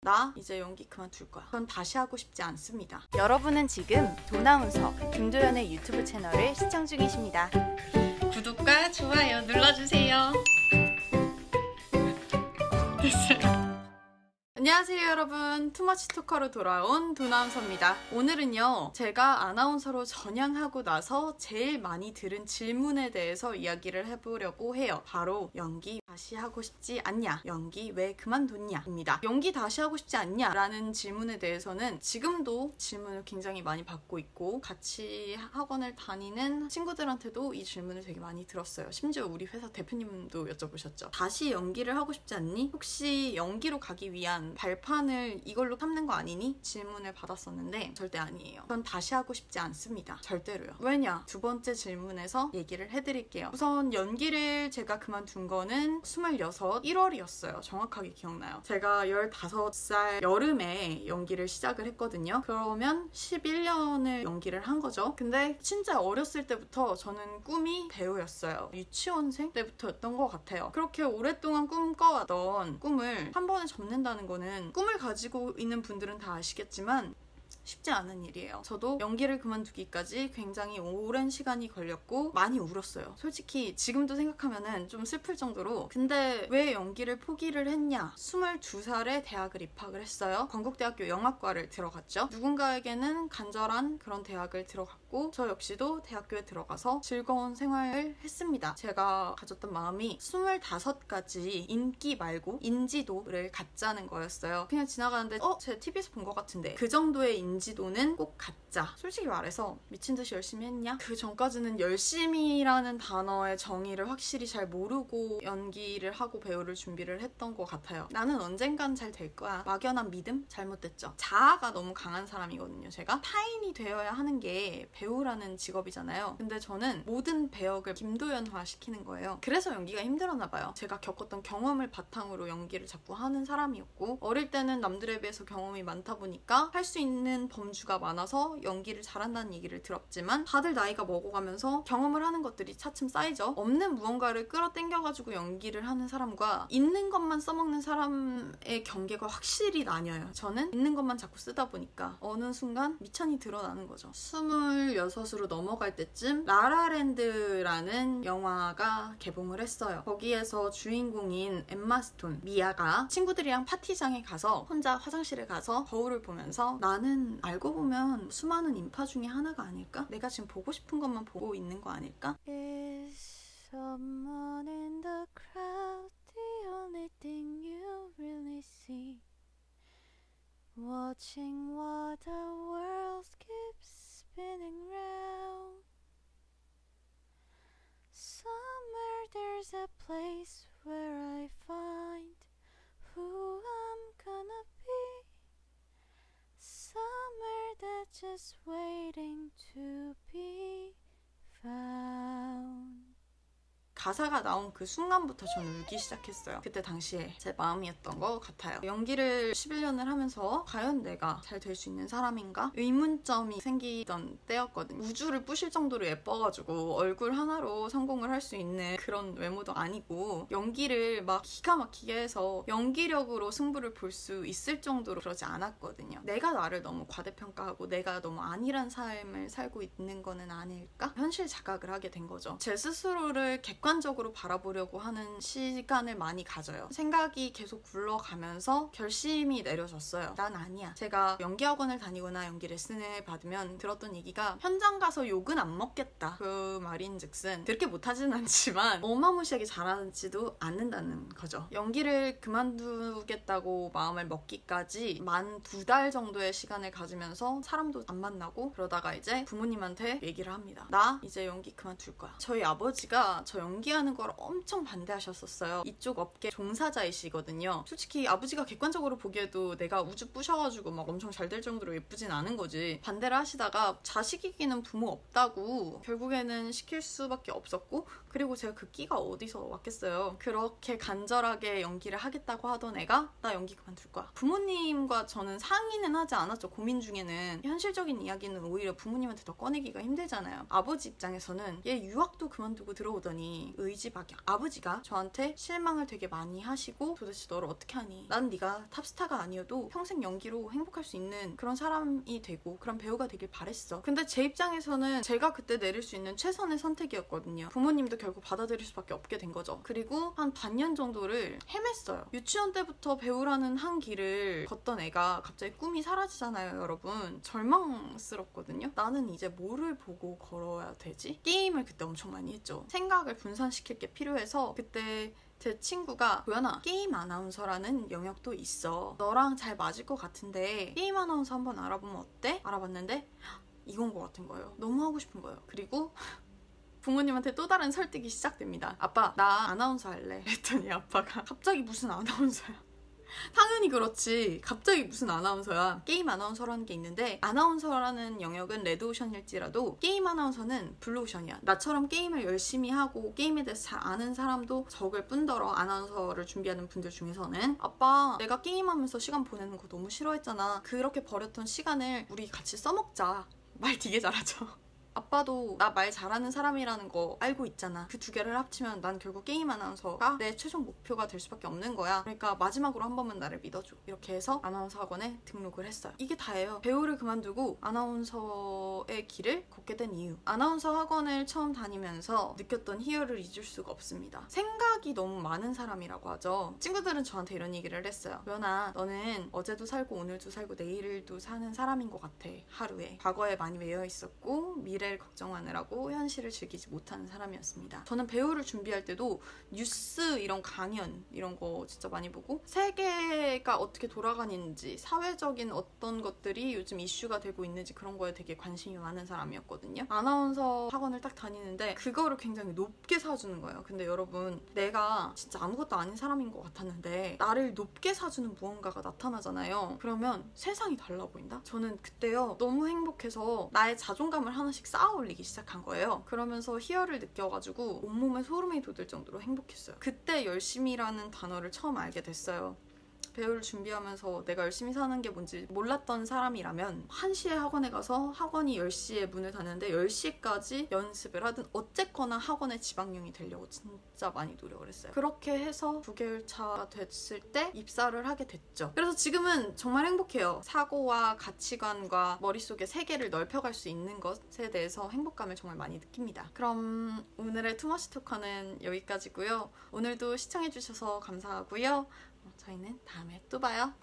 나 이제 연기 그만둘 거야. 전 다시 하고 싶지 않습니다. 여러분은 지금 도나운서 김도연의 유튜브 채널을 시청 중이십니다. 구독과 좋아요 눌러주세요. 됐어요. 안녕하세요 여러분, 투머치 토커로 돌아온 도나운서입니다. 오늘은요, 제가 아나운서로 전향하고 나서 제일 많이 들은 질문에 대해서 이야기를 해보려고 해요. 바로 연기 다시 하고 싶지 않냐? 연기 왜 그만뒀냐? 입니다. 연기 다시 하고 싶지 않냐? 라는 질문에 대해서는 지금도 질문을 굉장히 많이 받고 있고, 같이 학원을 다니는 친구들한테도 이 질문을 되게 많이 들었어요. 심지어 우리 회사 대표님도 여쭤보셨죠. 다시 연기를 하고 싶지 않니? 혹시 연기로 가기 위한 발판을 이걸로 삼는 거 아니니? 질문을 받았었는데 절대 아니에요. 전 다시 하고 싶지 않습니다. 절대로요. 왜냐? 두 번째 질문에서 얘기를 해드릴게요. 우선 연기를 제가 그만둔 거는 26, 1월이었어요. 정확하게 기억나요. 제가 15살 여름에 연기를 시작을 했거든요. 그러면 11년을 연기를 한 거죠. 근데 진짜 어렸을 때부터 저는 꿈이 배우였어요. 유치원생 때부터였던 것 같아요. 그렇게 오랫동안 꿈꿔왔던 꿈을 한 번에 접는다는 거는, 꿈을 가지고 있는 분들은 다 아시겠지만 쉽지 않은 일이에요. 저도 연기를 그만두기까지 굉장히 오랜 시간이 걸렸고 많이 울었어요. 솔직히 지금도 생각하면 좀 슬플 정도로. 근데 왜 연기를 포기를 했냐? 22살에 대학을 입학을 했어요. 건국대학교 영화과를 들어갔죠. 누군가에게는 간절한 그런 대학을 들어갔고, 저 역시도 대학교에 들어가서 즐거운 생활을 했습니다. 제가 가졌던 마음이 25가지 인기 말고 인지도를 갖자는 거였어요. 그냥 지나가는데 제 TV에서 본 것 같은데 그 정도의 인지도는 꼭 갖자. 솔직히 말해서 미친 듯이 열심히 했냐? 그 전까지는 열심히라는 단어의 정의를 확실히 잘 모르고 연기를 하고 배우를 준비를 했던 것 같아요. 나는 언젠간 잘 될 거야. 막연한 믿음? 잘못됐죠. 자아가 너무 강한 사람이거든요. 제가 타인이 되어야 하는 게 배우라는 직업이잖아요. 근데 저는 모든 배역을 김도연화 시키는 거예요. 그래서 연기가 힘들었나 봐요. 제가 겪었던 경험을 바탕으로 연기를 자꾸 하는 사람이었고, 어릴 때는 남들에 비해서 경험이 많다 보니까 할 수 있는 범주가 많아서 연기를 잘한다는 얘기를 들었지만, 다들 나이가 먹어가면서 경험을 하는 것들이 차츰 쌓이죠. 없는 무언가를 끌어당겨가지고 연기를 하는 사람과 있는 것만 써먹는 사람의 경계가 확실히 나뉘어요. 저는 있는 것만 자꾸 쓰다 보니까 어느 순간 미천이 드러나는 거죠. 26으로 넘어갈 때쯤 라라랜드라는 영화가 개봉을 했어요. 거기에서 주인공인 엠마 스톤, 미아가 친구들이랑 파티장에 가서 혼자 화장실에 가서 거울을 보면서, 나는 알고 보면 수많은 인파 중에 하나가 아닐까? 내가 지금 보고 싶은 것만 보고 있는 거 아닐까? Is someone in the crowd the only thing you really see? Watching what the world keeps spinning round. Somewhere there's a place where I find who I'm gonna be. Somewhere that's just waiting to be found. 가사가 나온 그 순간부터 저는 울기 시작했어요. 그때 당시에 제 마음이었던 것 같아요. 연기를 11년을 하면서 과연 내가 잘 될 수 있는 사람인가? 의문점이 생기던 때였거든요. 우주를 부실 정도로 예뻐가지고 얼굴 하나로 성공을 할 수 있는 그런 외모도 아니고, 연기를 막 기가 막히게 해서 연기력으로 승부를 볼 수 있을 정도로 그러지 않았거든요. 내가 나를 너무 과대평가하고 내가 너무 안일한 삶을 살고 있는 거는 아닐까? 현실 자각을 하게 된 거죠. 제 스스로를 객관적으로 바라보려고 하는 시간을 많이 가져요. 생각이 계속 굴러가면서 결심이 내려졌어요. 난 아니야. 제가 연기학원을 다니거나 연기 레슨을 받으면 들었던 얘기가, 현장 가서 욕은 안 먹겠다. 그 말인즉슨 그렇게 못하진 않지만 어마무시하게 잘하지도 않는다는 거죠. 연기를 그만두겠다고 마음을 먹기까지 만 2달 정도의 시간을 가지면서 사람도 안 만나고, 그러다가 이제 부모님한테 얘기를 합니다. 나 이제 연기 그만둘 거야. 저희 아버지가 저 연기하는 걸 엄청 반대하셨었어요. 이쪽 업계 종사자이시거든요. 솔직히 아버지가 객관적으로 보기에도 내가 우주 부셔가지고 막 엄청 잘 될 정도로 예쁘진 않은 거지. 반대를 하시다가 자식 이기는 부모 없다고 결국에는 시킬 수밖에 없었고, 그리고 제가 그 끼가 어디서 왔겠어요. 그렇게 간절하게 연기를 하겠다고 하던 애가 나 연기 그만둘 거야. 부모님과 저는 상의는 하지 않았죠. 고민 중에는. 현실적인 이야기는 오히려 부모님한테 더 꺼내기가 힘들잖아요. 아버지 입장에서는 얘 유학도 그만두고 들어오더니 굉장히 의지박약. 아버지가 저한테 실망을 되게 많이 하시고 도대체 너를 어떻게 하니? 난 네가 탑스타가 아니어도 평생 연기로 행복할 수 있는 그런 사람이 되고 그런 배우가 되길 바랬어. 근데 제 입장에서는 제가 그때 내릴 수 있는 최선의 선택이었거든요. 부모님도 결국 받아들일 수밖에 없게 된 거죠. 그리고 한 반년 정도를 헤맸어요. 유치원 때부터 배우라는 한 길을 걷던 애가 갑자기 꿈이 사라지잖아요, 여러분. 절망스럽거든요. 나는 이제 뭐를 보고 걸어야 되지? 게임을 그때 엄청 많이 했죠. 생각을 분산시킬 게 필요해서 그때 제 친구가 도연아, 게임 아나운서라는 영역도 있어. 너랑 잘 맞을 것 같은데 게임 아나운서 한번 알아보면 어때? 알아봤는데 이건 것 같은 거예요. 너무 하고 싶은 거예요. 그리고 부모님한테 또 다른 설득이 시작됩니다. 아빠, 나 아나운서 할래. 그랬더니 아빠가 갑자기 무슨 아나운서야? 당연히 그렇지. 갑자기 무슨 아나운서야. 게임 아나운서라는 게 있는데 아나운서라는 영역은 레드오션일지라도 게임 아나운서는 블루오션이야. 나처럼 게임을 열심히 하고 게임에 대해서 잘 아는 사람도 적을 뿐더러 아나운서를 준비하는 분들 중에서는 아빠, 내가 게임하면서 시간 보내는 거 너무 싫어했잖아. 그렇게 버렸던 시간을 우리 같이 써먹자. 말 되게 잘하죠. 아빠도 나 말 잘하는 사람이라는 거 알고 있잖아. 그 두 개를 합치면 난 결국 게임 아나운서가 내 최종 목표가 될 수밖에 없는 거야. 그러니까 마지막으로 한 번만 나를 믿어줘. 이렇게 해서 아나운서 학원에 등록을 했어요. 이게 다예요. 배우를 그만두고 아나운서의 길을 걷게 된 이유. 아나운서 학원을 처음 다니면서 느꼈던 희열을 잊을 수가 없습니다. 생각이 너무 많은 사람이라고 하죠. 친구들은 저한테 이런 얘기를 했어요. 도연아, 너는 어제도 살고 오늘도 살고 내일도 사는 사람인 것 같아. 하루에. 과거에 많이 매여 있었고 미래를 걱정하느라고 현실을 즐기지 못하는 사람이었습니다. 저는 배우를 준비할 때도 뉴스 이런 강연 이런 거 진짜 많이 보고 세계가 어떻게 돌아가는지 사회적인 어떤 것들이 요즘 이슈가 되고 있는지 그런 거에 되게 관심이 많은 사람이었거든요. 아나운서 학원을 딱 다니는데 그거를 굉장히 높게 사주는 거예요. 근데 여러분, 내가 진짜 아무것도 아닌 사람인 것 같았는데 나를 높게 사주는 무언가가 나타나잖아요. 그러면 세상이 달라 보인다? 저는 그때요 너무 행복해서 나의 자존감을 하나씩 쌓아 올리기 시작한 거예요. 그러면서 희열을 느껴가지고 온몸에 소름이 돋을 정도로 행복했어요. 그때 열심히라는 단어를 처음 알게 됐어요. 배우를 준비하면서 내가 열심히 사는 게 뭔지 몰랐던 사람이라면 1시에 학원에 가서 학원이 10시에 문을 닫는데 10시까지 연습을 하든 어쨌거나 학원의 지방령이 되려고 진짜 많이 노력을 했어요. 그렇게 해서 9개월 차가 됐을 때 입사를 하게 됐죠. 그래서 지금은 정말 행복해요. 사고와 가치관과 머릿속의 세계를 넓혀갈 수 있는 것에 대해서 행복감을 정말 많이 느낍니다. 그럼 오늘의 투머치 토커는 여기까지고요. 오늘도 시청해주셔서 감사하고요. 저희는 다음에 또 봐요.